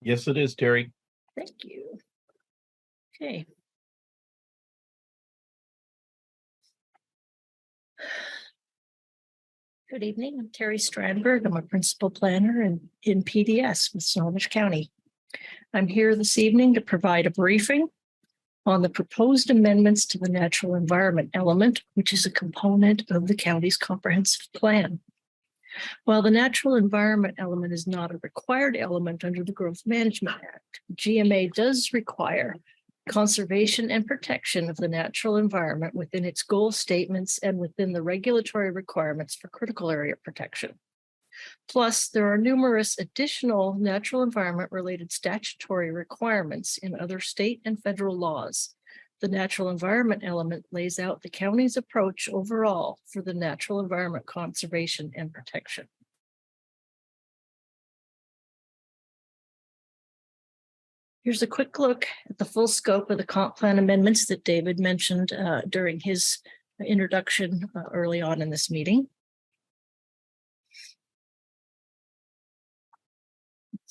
Yes, it is, Terry. Thank you. Okay. Good evening. I'm Terri Strandberg. I'm a principal planner in PDS with Snohomish County. I'm here this evening to provide a briefing on the proposed amendments to the natural environment element, which is a component of the county's comprehensive plan. While the natural environment element is not a required element under the Growth Management Act, GMA does require conservation and protection of the natural environment within its goal statements and within the regulatory requirements for critical area protection. Plus, there are numerous additional natural environment related statutory requirements in other state and federal laws. The natural environment element lays out the county's approach overall for the natural environment conservation and protection. Here's a quick look at the full scope of the comp plan amendments that David mentioned during his introduction early on in this meeting.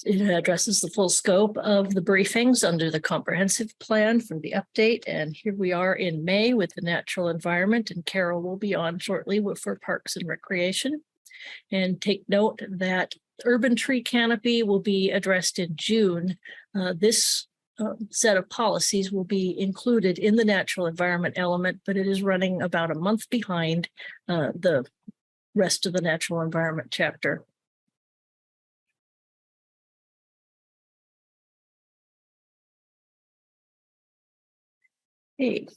It addresses the full scope of the briefings under the comprehensive plan for the update. And here we are in May with the natural environment, and Carol will be on shortly for Parks and Recreation. And take note that urban tree canopy will be addressed in June. This set of policies will be included in the natural environment element, but it is running about a month behind the rest of the natural environment chapter. Hey.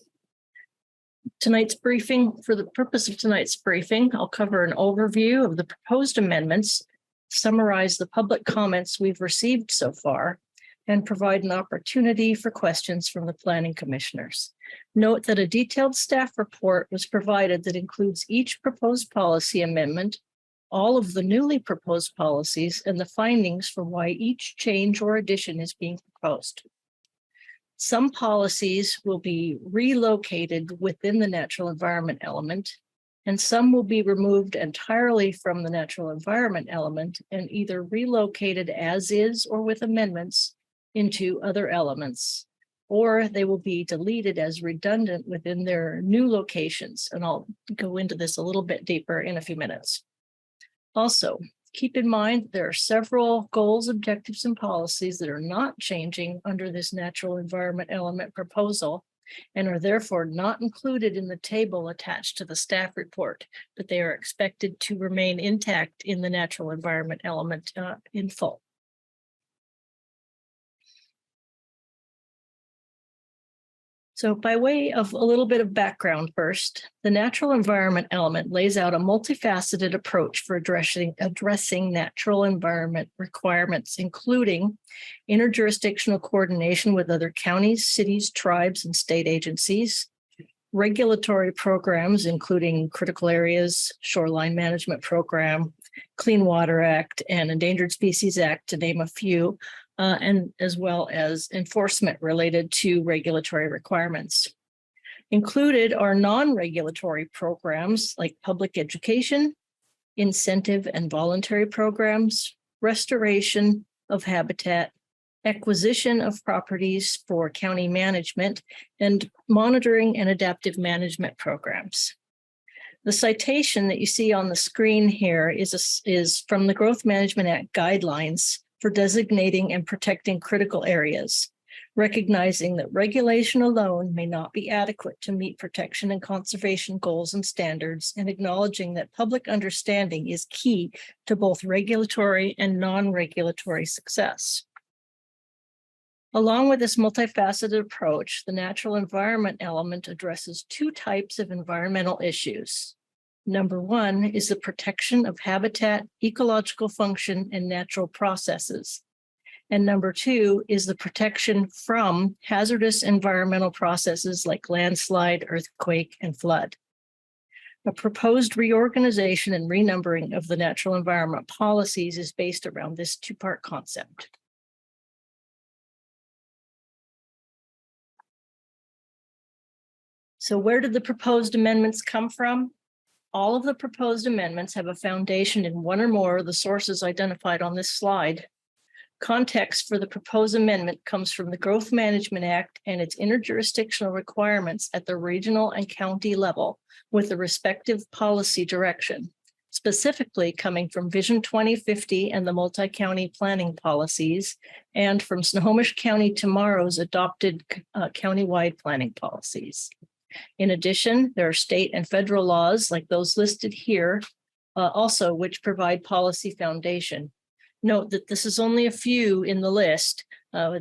Tonight's briefing, for the purpose of tonight's briefing, I'll cover an overview of the proposed amendments, summarize the public comments we've received so far, and provide an opportunity for questions from the planning commissioners. Note that a detailed staff report was provided that includes each proposed policy amendment, all of the newly proposed policies, and the findings for why each change or addition is being proposed. Some policies will be relocated within the natural environment element, and some will be removed entirely from the natural environment element and either relocated as is or with amendments into other elements, or they will be deleted as redundant within their new locations. And I'll go into this a little bit deeper in a few minutes. Also, keep in mind there are several goals, objectives, and policies that are not changing under this natural environment element proposal and are therefore not included in the table attached to the staff report, but they are expected to remain intact in the natural environment element in full. So by way of a little bit of background first, the natural environment element lays out a multifaceted approach for addressing natural environment requirements, including interjurisdictional coordination with other counties, cities, tribes, and state agencies, regulatory programs, including critical areas, shoreline management program, Clean Water Act, and Endangered Species Act, to name a few, and as well as enforcement related to regulatory requirements. Included are non-regulatory programs like public education, incentive and voluntary programs, restoration of habitat, acquisition of properties for county management, and monitoring and adaptive management programs. The citation that you see on the screen here is from the Growth Management Act guidelines for designating and protecting critical areas, recognizing that regulation alone may not be adequate to meet protection and conservation goals and standards, and acknowledging that public understanding is key to both regulatory and non-regulatory success. Along with this multifaceted approach, the natural environment element addresses two types of environmental issues. Number one is the protection of habitat, ecological function, and natural processes. And number two is the protection from hazardous environmental processes like landslide, earthquake, and flood. A proposed reorganization and renumbering of the natural environment policies is based around this two-part concept. So where did the proposed amendments come from? All of the proposed amendments have a foundation in one or more of the sources identified on this slide. Context for the proposed amendment comes from the Growth Management Act and its interjurisdictional requirements at the regional and county level with the respective policy direction, specifically coming from Vision 2050 and the multi-county planning policies, and from Snohomish County Tomorrow's adopted countywide planning policies. In addition, there are state and federal laws like those listed here, also which provide policy foundation. Note that this is only a few in the list.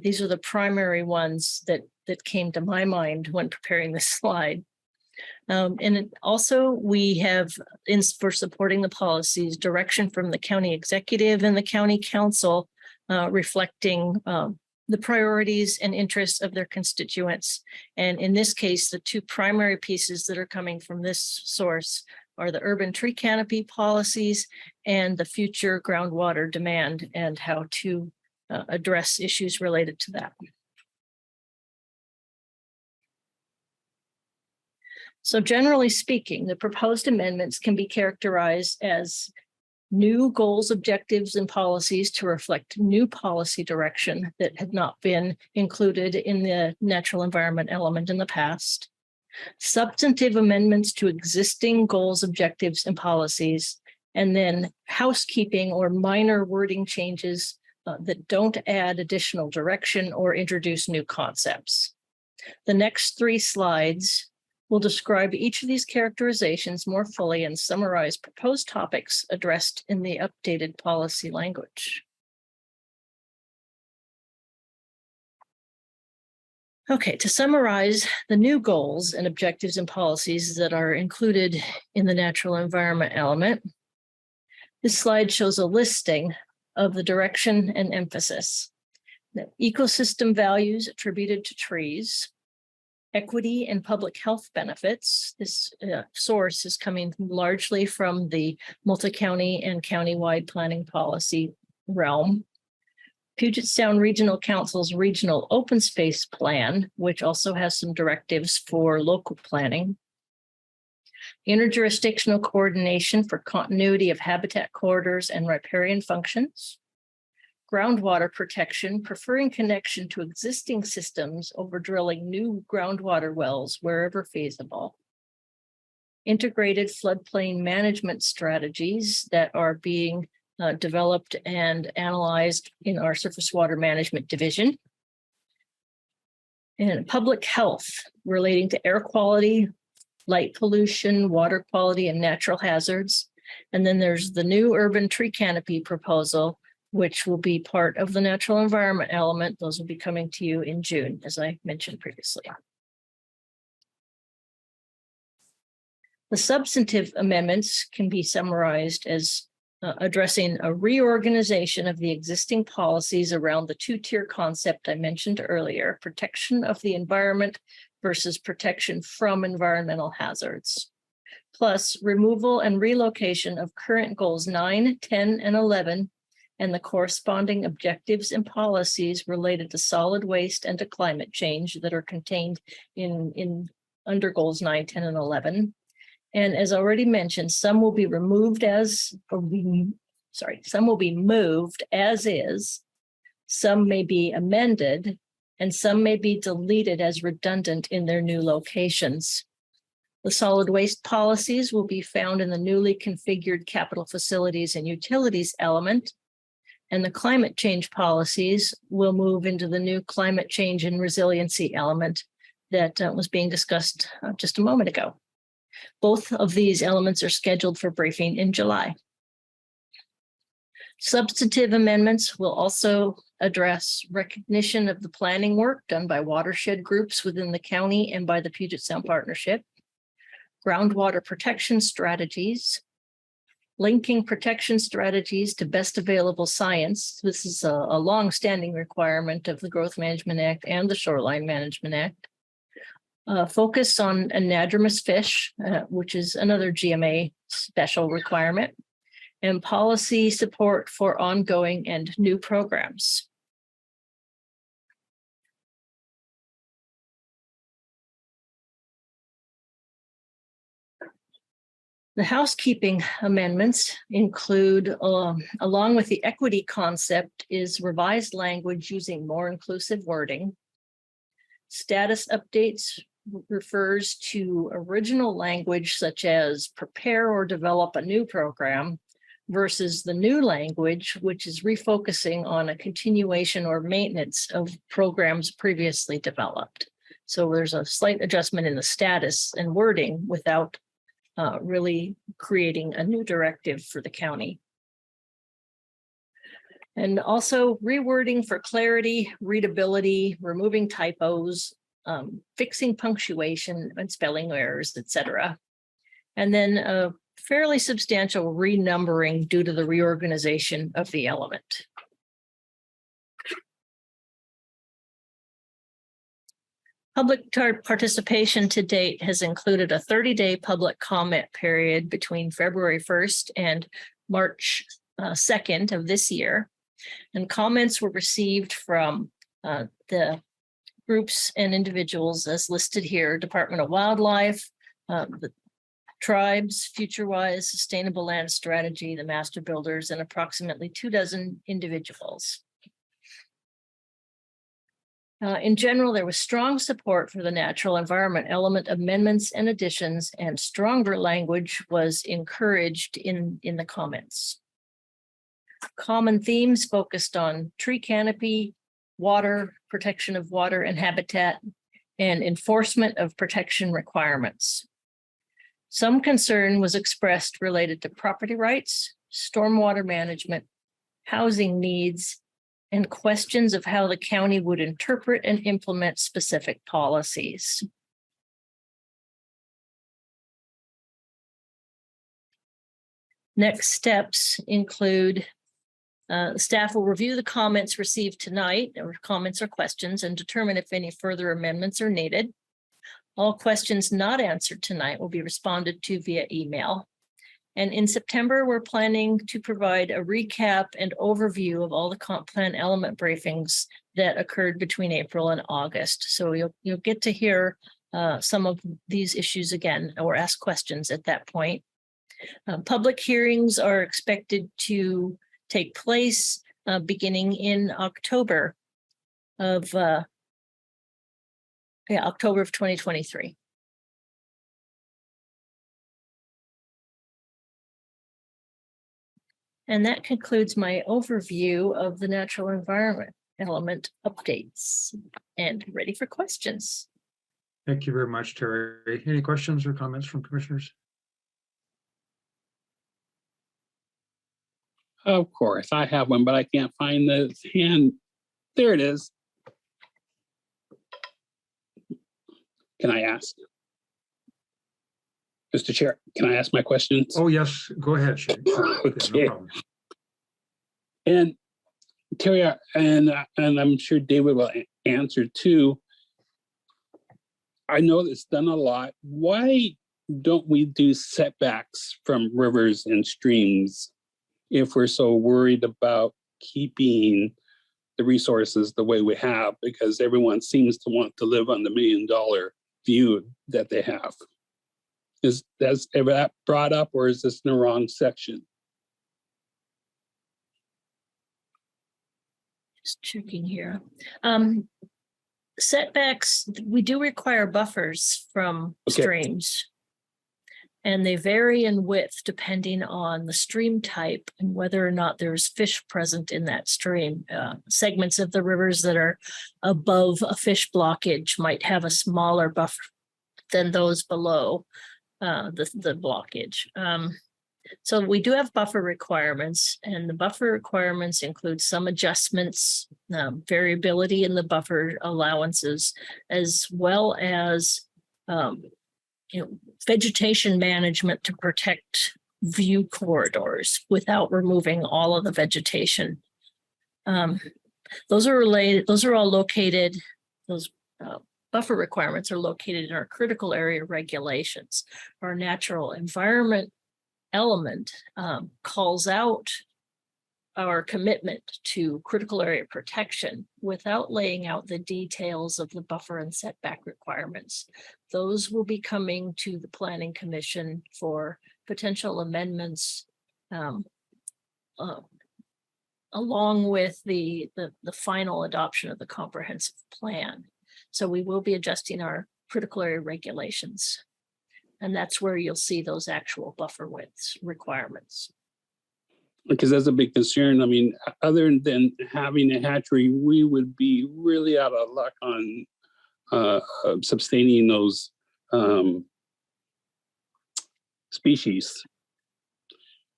These are the primary ones that came to my mind when preparing this slide. Also, we have, for supporting the policies, direction from the county executive and the county council, reflecting the priorities and interests of their constituents. And in this case, the two primary pieces that are coming from this source are the urban tree canopy policies and the future groundwater demand and how to address issues related to that. So generally speaking, the proposed amendments can be characterized as new goals, objectives, and policies to reflect new policy direction that had not been included in the natural environment element in the past. Substantive amendments to existing goals, objectives, and policies, and then housekeeping or minor wording changes that don't add additional direction or introduce new concepts. The next 3 slides will describe each of these characterizations more fully and summarize proposed topics addressed in the updated policy language. Okay, to summarize the new goals and objectives and policies that are included in the natural environment element, this slide shows a listing of the direction and emphasis. The ecosystem values attributed to trees, equity and public health benefits. This source is coming largely from the multi-county and countywide planning policy realm. Puget Sound Regional Council's Regional Open Space Plan, which also has some directives for local planning. Interjurisdictional coordination for continuity of habitat corridors and riparian functions. Groundwater protection, preferring connection to existing systems over drilling new groundwater wells wherever feasible. Integrated floodplain management strategies that are being developed and analyzed in our Surface Water Management Division. And public health relating to air quality, light pollution, water quality, and natural hazards. And then there's the new urban tree canopy proposal, which will be part of the natural environment element. Those will be coming to you in June, as I mentioned previously. The substantive amendments can be summarized as addressing a reorganization of the existing policies around the 2-tier concept I mentioned earlier, protection of the environment versus protection from environmental hazards, plus removal and relocation of current goals 9, 10, and 11, and the corresponding objectives and policies related to solid waste and to climate change that are contained in under goals 9, 10, and 11. And as already mentioned, some will be removed some will be moved as is, some may be amended, and some may be deleted as redundant in their new locations. The solid waste policies will be found in the newly configured capital facilities and utilities element, and the climate change policies will move into the new climate change and resiliency element that was being discussed just a moment ago. Both of these elements are scheduled for briefing in July. Substantive amendments will also address recognition of the planning work done by watershed groups within the county and by the Puget Sound Partnership, groundwater protection strategies, linking protection strategies to best available science. This is a long-standing requirement of the Growth Management Act and the Shoreline Management Act. Focus on anadromous fish, which is another GMA special requirement, and policy support for ongoing and new programs. The housekeeping amendments include, along with the equity concept, is revised language using more inclusive wording. Status updates refers to original language such as prepare or develop a new program versus the new language, which is refocusing on a continuation or maintenance of programs previously developed. So there's a slight adjustment in the status and wording without really creating a new directive for the county. And also rewording for clarity, readability, removing typos, fixing punctuation and spelling errors, etc. And then a fairly substantial renumbering due to the reorganization of the element. Public participation to date has included a 30-day public comment period between February 1st and March 2nd of this year. And comments were received from the groups and individuals as listed here: Department of Wildlife, the tribes, FutureWise, Sustainable Land Strategy, the Master Builders, and approximately 24 individuals. In general, there was strong support for the natural environment element amendments and additions, and stronger language was encouraged in the comments. Common themes focused on tree canopy, water, protection of water and habitat, and enforcement of protection requirements. Some concern was expressed related to property rights, stormwater management, housing needs, and questions of how the county would interpret and implement specific policies. Next steps include staff will review the comments received tonight, or comments or questions, and determine if any further amendments are needed. All questions not answered tonight will be responded to via email. And in September, we're planning to provide a recap and overview of all the comp plan element briefings that occurred between April and August. So you'll get to hear some of these issues again, or ask questions at that point. Public hearings are expected to take place beginning in October of 2023. And that concludes my overview of the natural environment element updates, and ready for questions. Thank you very much, Terry. Any questions or comments from commissioners? Of course, I have one, but I can't find the hand. There it is. Can I ask? Mr. Chair, can I ask my questions? Oh, yes. Go ahead, Shay. Okay. No problem. And Terry, and I'm sure David will answer too. I know it's done a lot. Why don't we do setbacks from rivers and streams if we're so worried about keeping the resources the way we have? Because everyone seems to want to live on the $1 million view that they have. Is that ever brought up, or is this in the wrong section? Just checking here. Setbacks, we do require buffers from streams, and they vary in width depending on the stream type and whether or not there's fish present in that stream. Segments of the rivers that are above a fish blockage might have a smaller buffer than those below the blockage. So we do have buffer requirements, and the buffer requirements include some adjustments, variability in the buffer allowances, as well as vegetation management to protect view corridors without removing all of the vegetation. Those are related. Those are all located. Those buffer requirements are located in our critical area regulations. Our natural environment element calls out our commitment to critical area protection without laying out the details of the buffer and setback requirements. Those will be coming to the Planning Commission for potential amendments um, uh, along with the final adoption of the comprehensive plan. So we will be adjusting our critical area regulations. And that's where you'll see those actual buffer widths requirements. Because that's a big concern. I mean, other than having a hatchery, we would be really out of luck on sustaining those species.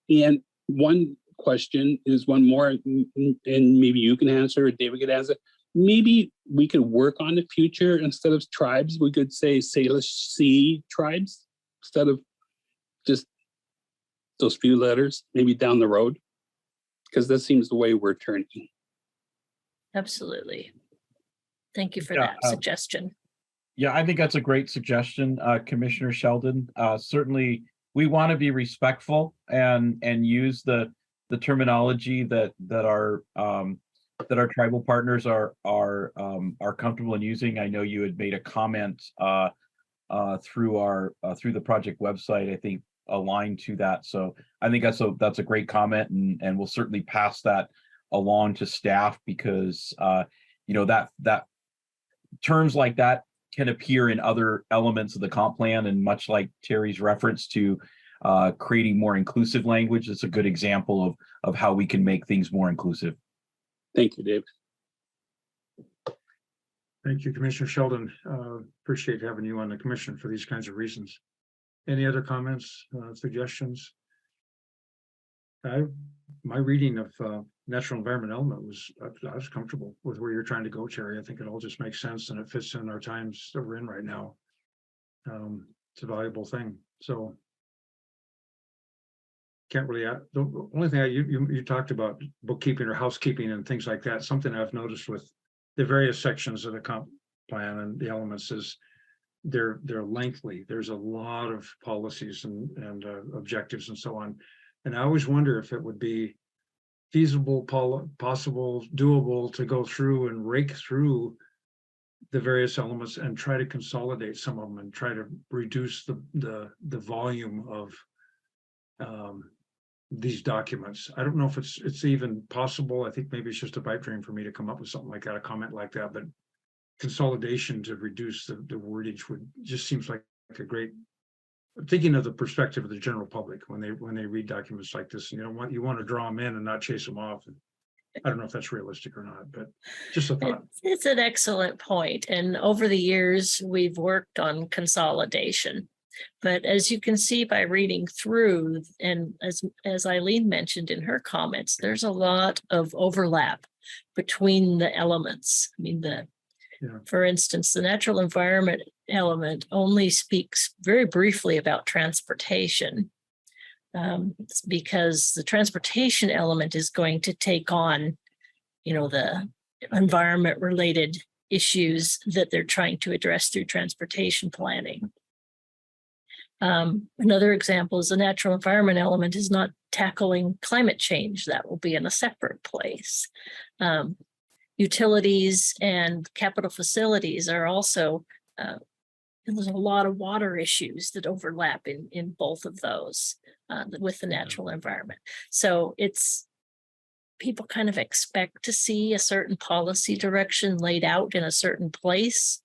And one question is one more, and maybe you can answer, or David could answer. Maybe we could work on the future instead of tribes. We could say Salish Sea tribes instead of just those few letters, maybe down the road, because that seems the way we're turning. Absolutely. Thank you for Yeah, that suggestion. Yeah, I think that's a great suggestion, Commissioner Sheldon. Certainly, we want to be respectful and use the terminology that our tribal partners are comfortable in using. I know you had made a comment through the project website, I think, aligned to that. So I think that's a great comment, and we'll certainly pass that along to staff, because that terms like that can appear in other elements of the comp plan, and much like Terry's reference to creating more inclusive language, it's a good example of how we can make things more inclusive. Thank you, Dave. Thank you, Commissioner Sheldon. Appreciate having you on the commission for these kinds of reasons. Any other comments, suggestions? My reading of natural environment element was, I was comfortable with where you're trying to go, Terry. I think it all just makes sense, and it fits in our times that we're in right now. It's a valuable thing. So can't really, the only thing you talked about bookkeeping or housekeeping and things like that, something I've noticed with the various sections of the comp plan and the elements is they're lengthy. There's a lot of policies and objectives and so on. And I always wonder if it would be feasible, possible, doable to go through and rake through the various elements and try to consolidate some of them and try to reduce the volume of these documents. I don't know if it's even possible. I think maybe it's just a pipe dream for me to come up with something like that, a comment like that, but consolidation to reduce the wordage would just seems like a great, thinking of the perspective of the general public when they read documents like this, and you want to draw them in and not chase them off. I don't know if that's realistic or not, but just a thought. It's an excellent point. And over the years, we've worked on consolidation. But as you can see by reading through, and as Eileen mentioned in her comments, there's a lot of overlap between the elements. I mean, for instance, the natural environment element only speaks very briefly about transportation, because the transportation element is going to take on, the environment related issues that they're trying to address through transportation planning. Another example is the natural environment element is not tackling climate change. That will be in a separate place. Utilities and capital facilities are also, there's a lot of water issues that overlap in both of those with the natural environment. So people kind of expect to see a certain policy direction laid out in a certain place,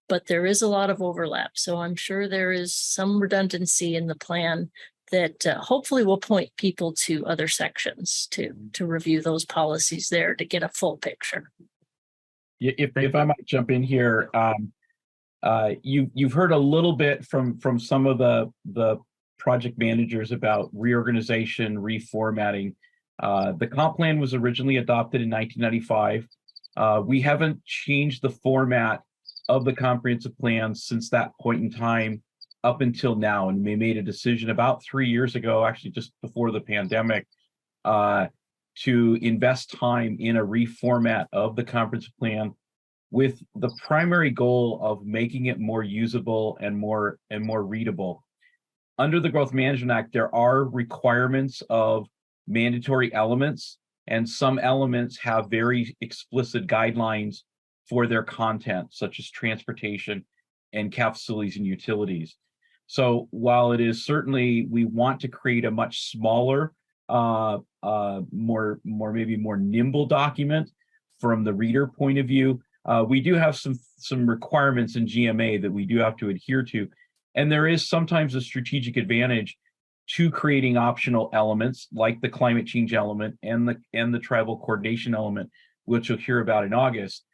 but there is a lot of overlap. So I'm sure there is some redundancy in the plan that hopefully will point people to other sections to review those policies there to get a full picture. If I might jump in here, you've heard a little bit from some of the project managers about reorganization, reformatting. The comp plan was originally adopted in 1995. We haven't changed the format of the comprehensive plan since that point in time up until now, and we made a decision about 3 years ago, actually just before the pandemic, to invest time in a reformat of the comprehensive plan with the primary goal of making it more usable and more readable. Under the Growth Management Act, there are requirements of mandatory elements, and some elements have very explicit guidelines for their content, such as transportation and cap facilities and utilities. So while it is certainly, we want to create a much smaller, maybe more nimble document from the reader point of view, we do have some requirements in GMA that we do have to adhere to. And there is sometimes a strategic advantage to creating optional elements like the climate change element and the tribal coordination element, which you'll hear about in August,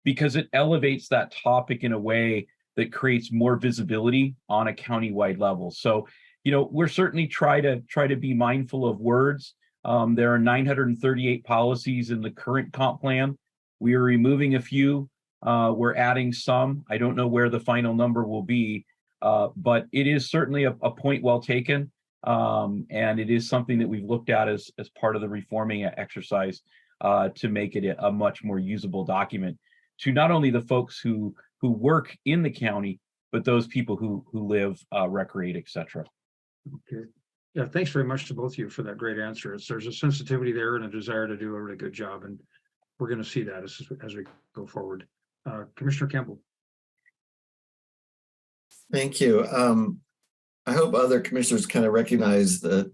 because it elevates that topic in a way that creates more visibility on a countywide level. So, we're certainly try to be mindful of words. There are 938 policies in the current comp plan. We are removing a few. We're adding some. I don't know where the final number will be, but it is certainly a point well taken. And it is something that we've looked at as part of the reforming exercise to make it a much more usable document to not only the folks who work in the county, but those people who live, recreate, et cetera. Okay. Yeah, thanks very much to both of you for that great answer. There's a sensitivity there and a desire to do a really good job, and we're going to see that as we go forward. Commissioner Campbell. Thank you. I hope other commissioners kind of recognize that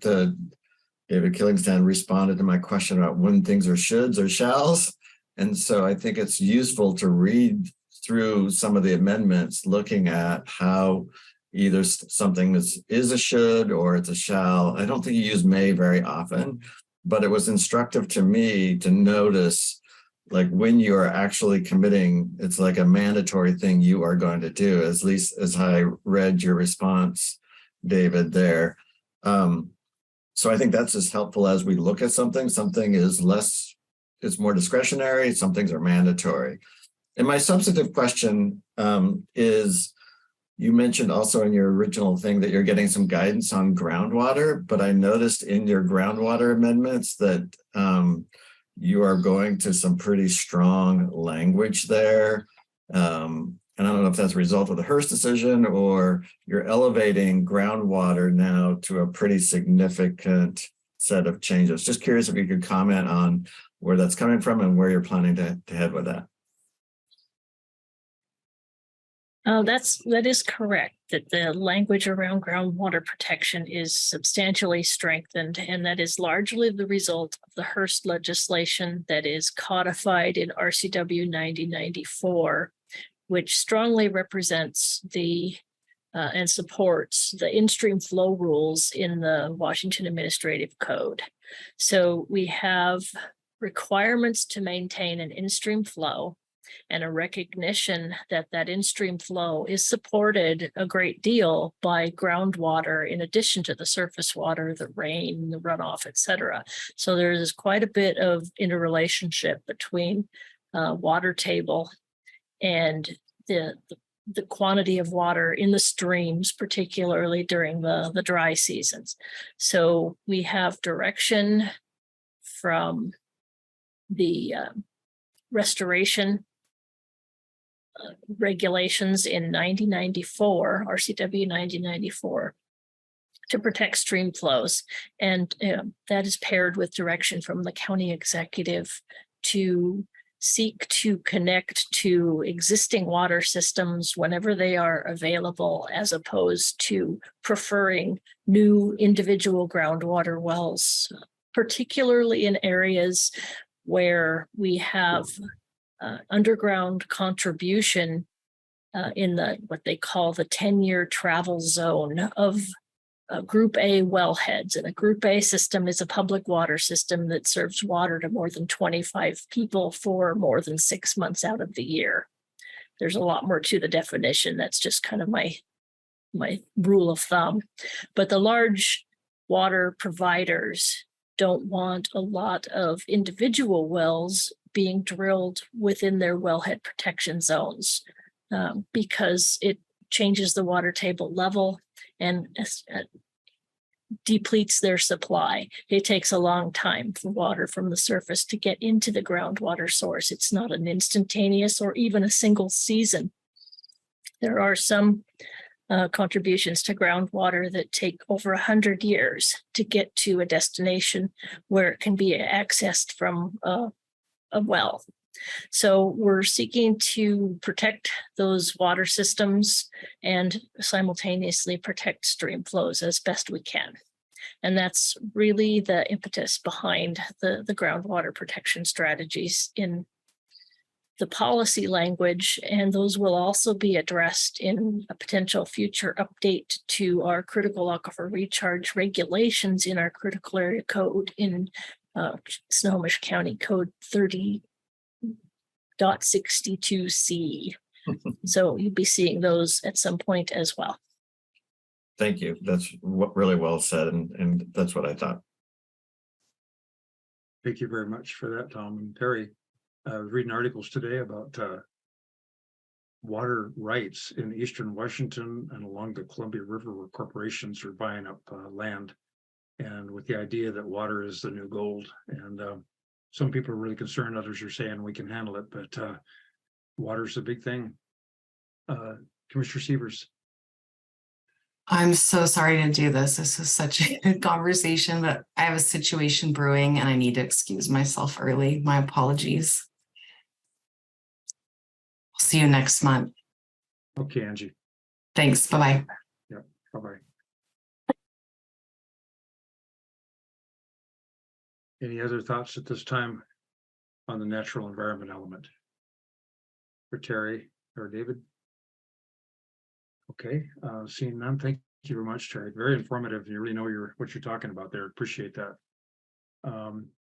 David Killingston responded to my question about when things are shoulds or shalls. And so I think it's useful to read through some of the amendments, looking at how either something is a should or it's a shall. I don't think you use may very often, but it was instructive to me to notice, like, when you are actually committing, it's like a mandatory thing you are going to do, at least as I read your response, David, there. So I think that's as helpful as we look at something. Something is less, it's more discretionary, some things are mandatory. And my substantive question is, you mentioned also in your original thing that you're getting some guidance on groundwater, but I noticed in your groundwater amendments that you are going to some pretty strong language there. And I don't know if that's a result of the Hearst decision, or you're elevating groundwater now to a pretty significant set of changes. Just curious if you could comment on where that's coming from and where you're planning to head with that. That is correct, that the language around groundwater protection is substantially strengthened, and that is largely the result of the Hearst legislation that is codified in RCW 9094, which strongly represents and supports the in-stream flow rules in the Washington Administrative Code. So we have requirements to maintain an in-stream flow, and a recognition that that in-stream flow is supported a great deal by groundwater in addition to the surface water, the rain, the runoff, et cetera. So there's quite a bit of interrelationship between water table and the quantity of water in the streams, particularly during the dry seasons. So we have direction from the restoration regulations in 9094, RCW 9094, to protect stream flows. And that is paired with direction from the county executive to seek to connect to existing water systems whenever they are available, as opposed to preferring new individual groundwater wells, particularly in areas where we have underground contribution in what they call the 10-year travel zone of Group A wellheads. And a Group A system is a public water system that serves water to more than 25 people for more than 6 months out of the year. There's a lot more to the definition. That's just kind of my rule of thumb. But the large water providers don't want a lot of individual wells being drilled within their wellhead protection zones because it changes the water table level and depletes their supply. It takes a long time for water from the surface to get into the groundwater source. It's not an instantaneous or even a single season. There are some contributions to groundwater that take over 100 years to get to a destination where it can be accessed from a well. So we're seeking to protect those water systems and simultaneously protect stream flows as best we can. And that's really the impetus behind the groundwater protection strategies in the policy language. And those will also be addressed in a potential future update to our critical aquifer recharge regulations in our critical area code in Snohomish County Code 30.62C. So you'll be seeing those at some point as well. Thank you. That's really well said. And that's what I thought. Thank you very much for that, Tom and Terry. I was reading articles today about water rights in eastern Washington and along the Columbia River, where corporations are buying up land, and with the idea that water is the new gold. And some people are really concerned, others are saying we can handle it, but water's a big thing. Commissioner Sievers. I'm so sorry to do this. This is such a good conversation, but I have a situation brewing and I need to excuse myself early. My apologies. I'll see you next month. Okay, Angie. Thanks. Bye-bye. Yeah, bye-bye. Any other thoughts at this time on the natural environment element? For Terry or David? Okay, seeing none, thank you very much, Terry. Very informative. You really know what you're talking about there. Appreciate that.